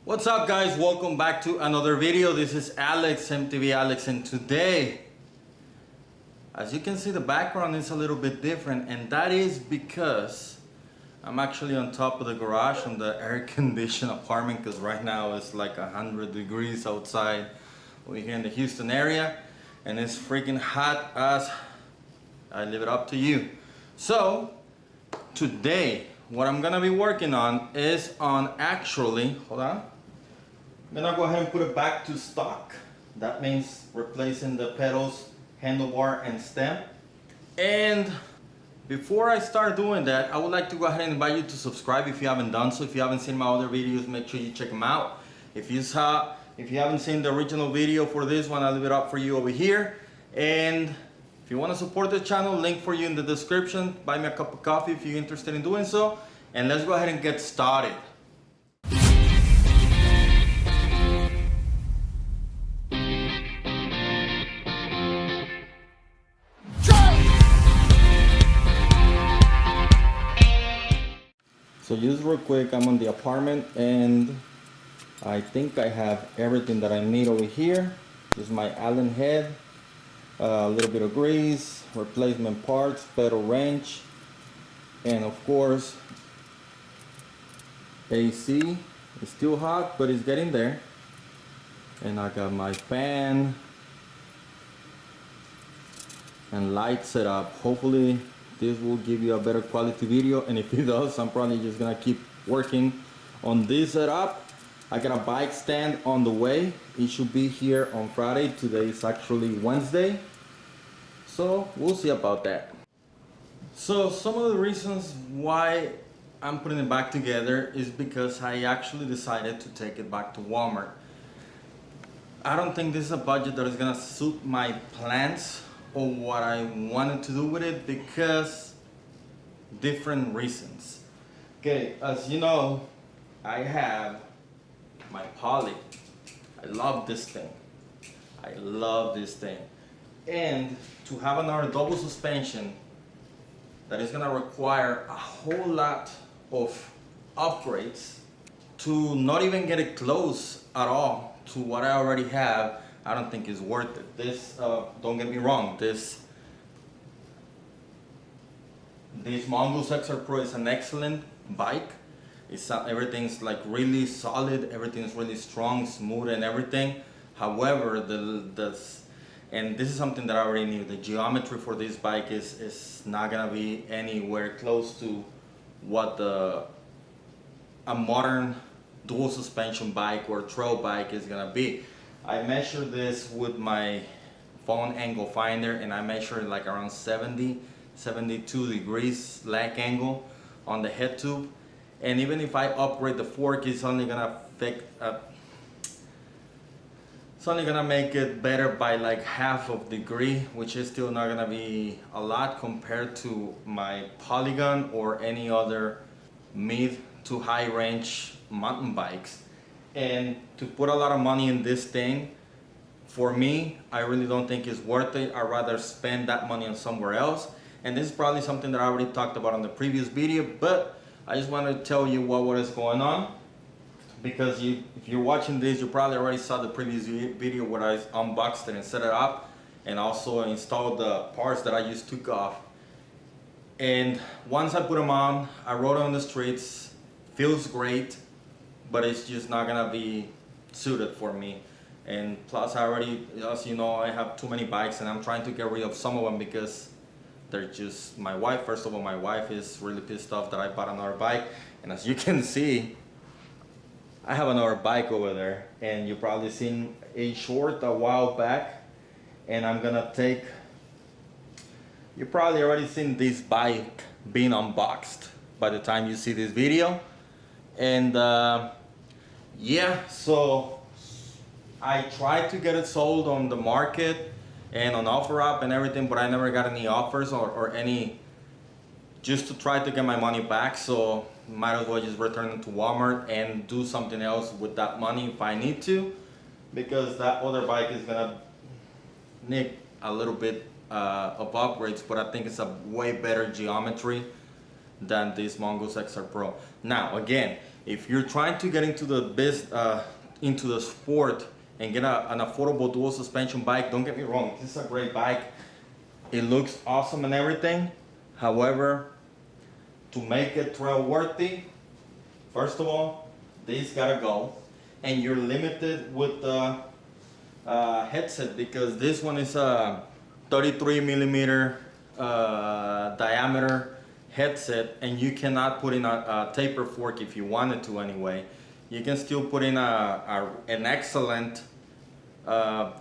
What's up guys, welcome back to another video. This is Alex, MTV Alex, and today, as you can see, the background is a little bit different, and that is because I'm actually on top of the garage on the air-conditioned apartment, because right now it's like 100 degrees outside over here in the Houston area, and it's freaking hot as I leave it up to you. So today what I'm gonna be working on is on hold on, I'm gonna go ahead and put it back to stock. That means replacing the pedals, handlebar, and stem. And before I start doing that, I would like to go ahead and invite you to subscribe if you haven't done so. If you haven't seen my other videos, make sure you check them out. If you haven't seen the original video for this one, I'll leave it up for you over here. And if you want to support the channel, link for you in the description. Buy me a cup of coffee if you're interested in doing so. And let's go ahead and get started. So just real quick, I'm on the apartment and I think I have everything that I need over here. Just my Allen head, a little bit of grease, replacement parts, pedal wrench, and of course AC. It's still hot, but it's getting there. And I got my fan and light set up. Hopefully this will give you a better quality video, and if it does, I'm probably just gonna keep working on this setup. I got a bike stand on the way. It should be here on Friday. Today is actually Wednesday, so we'll see about that. So some of the reasons why I'm putting it back together is because I actually decided to take it back to Walmart. I don't think this is a budget that is gonna suit my plans or what I wanted to do with it, because different reasons. Okay, as you know, I have my Poly. I love this thing. I love this thing. And to have another double suspension that is gonna require a whole lot of upgrades to not even get it close at all to what I already have, I don't think it's worth it. This, don't get me wrong, this Mongoose XR Pro is an excellent bike. Everything's like really solid, everything's really strong, smooth, and everything. However, and this is something that I already knew, the geometry for this bike is not gonna be anywhere close to what a modern dual suspension bike or trail bike is gonna be. I measured this with my phone angle finder, and I measured like around 70, 72 degrees lag angle on the head tube. And even if I upgrade the fork, it's only gonna make it better by like half of degree, which is still not gonna be a lot compared to my Polygon or any other mid to high range mountain bikes. And to put a lot of money in this thing, for me, I really don't think it's worth it. I'd rather spend that money on somewhere else. And this is probably something that I already talked about on the previous video, but I just wanted to tell you what is going on, because if you're watching this, you probably already saw the previous video where I unboxed it and set it up, and also installed the parts that I just took off. And once I put them on, I rode on the streets, feels great, but it's just not gonna be suited for me. And plus, I already, as you know, I have too many bikes, and I'm trying to get rid of some of them because they're just, my wife, first of all, my wife is really pissed off that I bought another bike. And as you can see, I have another bike over there, and you probably seen a short a while back, and I'm gonna take, you probably already seen this bike being unboxed by the time you see this video. And yeah, so I tried to get it sold on the market and on OfferUp and everything, but I never got any offers or any, just to try to get my money back. So might as well just return it to Walmart and do something else with that money if I need to, because that other bike is gonna need a little bit of upgrades, but I think it's a way better geometry than this Mongoose XR Pro. Now again, If you're trying to get into the sport and get an affordable dual suspension bike, don't get me wrong, this is a great bike. It looks awesome and everything. However, to make it trail worthy, first of all, these gotta go, and you're limited with the headset because this one is a 33 millimeter diameter headset, and you cannot put in a taper fork if you wanted to anyway. You can still put in an excellent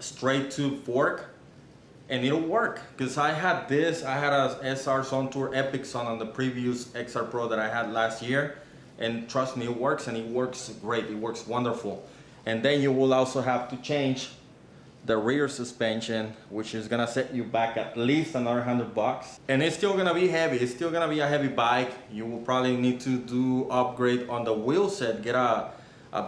straight tube fork, and it'll work. Because I had a SR Zone Tour Epic Sun on the previous XR Pro that I had last year, and trust me, it works, and it works great. It works wonderful. And then you will also have to change the rear suspension, which is gonna set you back at least another $100. And it's still gonna be heavy. It's still gonna be a heavy bike. You will probably need to do upgrade on the wheel set, get a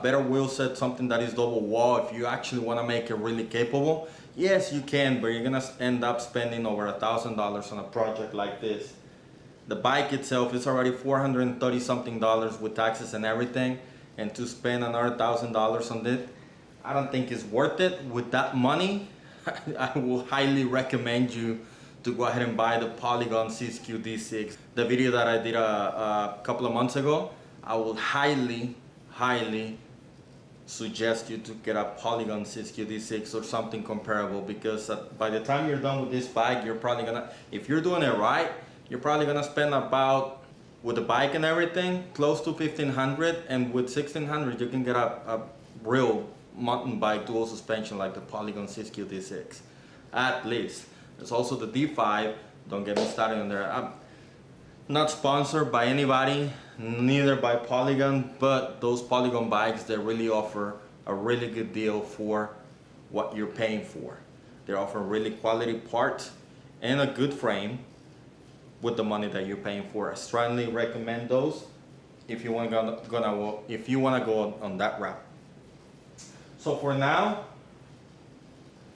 better wheel set, something that is double wall if you actually wanna make it really capable. Yes, you can, but you're gonna end up spending over $1,000 on a project like this. The bike itself is already $430 something with taxes and everything, and to spend another $1,000 on it, I don't think it's worth it. With that money, I will highly recommend you to go ahead and buy the Polygon 6Q D6. The video that I did a couple of months ago, I will highly suggest you to get a Polygon 6Q D6 or something comparable, because by the time you're done with this bike, you're probably gonna, if you're doing it right, you're probably gonna spend about, with the bike and everything, close to $1,500, and with $1,600 you can get a real mountain bike dual suspension like the Polygon 6Q D6, at least. There's also the D5, don't get me started on there. I'm not sponsored by anybody, neither by Polygon, but those Polygon bikes, they really offer a really good deal for what you're paying for. They offer really quality parts and a good frame with the money that you're paying for. I strongly recommend those if you want to go on that route. So for now,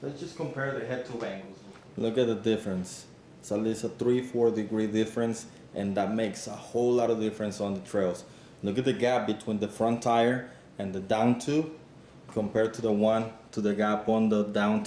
let's just compare the head tube angles. Look at the difference. It's at least a 3-4 degree difference, and that makes a whole lot of difference on the trails. Look at the gap between the front tire and the down tube compared to the gap on the down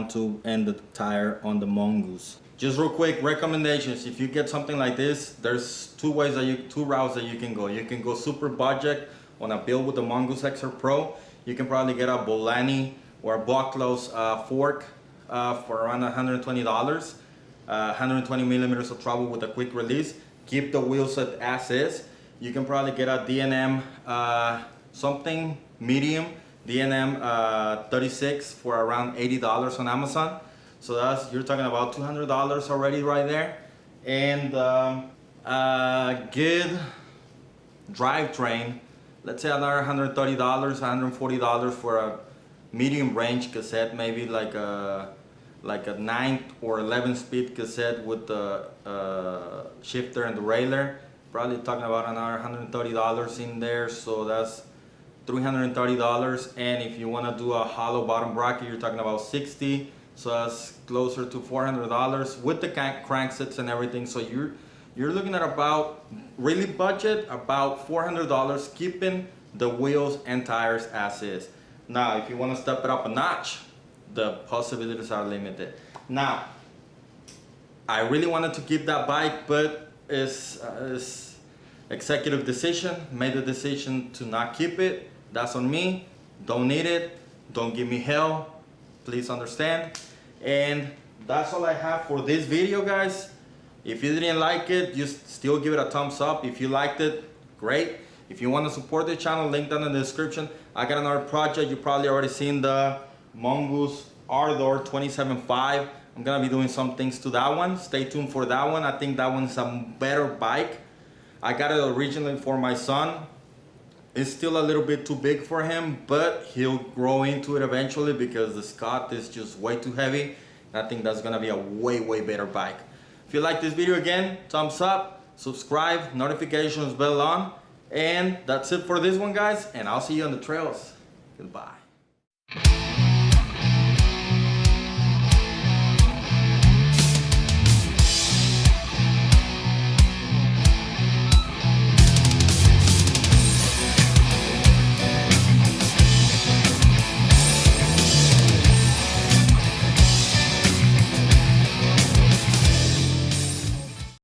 tube and the tire on the Mongoose. Just real quick recommendations: if you get something like this, there's two routes that you can go. You can go super budget on a build with the Mongoose XR Pro. You can probably get a Bolani or a Bucklows fork for around $120. 120 millimeters of travel with a quick release. Keep the wheel set as is. You can probably get a D&M something medium, D&M 36 for around $80 on Amazon. So you're talking about $200 already right there. And good drivetrain, let's say another $130, $140 for a medium range cassette, maybe like a 9 or 11 speed cassette with the shifter and the derailleur. Probably talking about another $130 in there, so that's $330. And if you want to do a hollow bottom bracket, you're talking about $60, so that's closer to $400 with the cranksets and everything. So you're looking at about, really budget, about $400, keeping the wheels and tires as is. Now if you want to step it up a notch, the possibilities are limited. Now, I really wanted to keep that bike, but it's executive decision. Made the decision to not keep it. That's on me. Don't need it. Don't give me hell. Please understand. And that's all I have for this video, guys. If you didn't like it, just still give it a thumbs up. If you liked it, great. If you want to support the channel, link down in the description. I got another project. You probably already seen the Mongoose Ardor 27.5. I'm gonna be doing some things to that one. Stay tuned for that one. I think that one's a better bike. I got it originally for my son. It's still a little bit too big for him, but he'll grow into it eventually because the Scott is just way too heavy. I think that's gonna be a way better bike. If you like this video, again, thumbs up, subscribe, notifications bell on, and that's it for this one, guys, and I'll see you on the trails. Goodbye.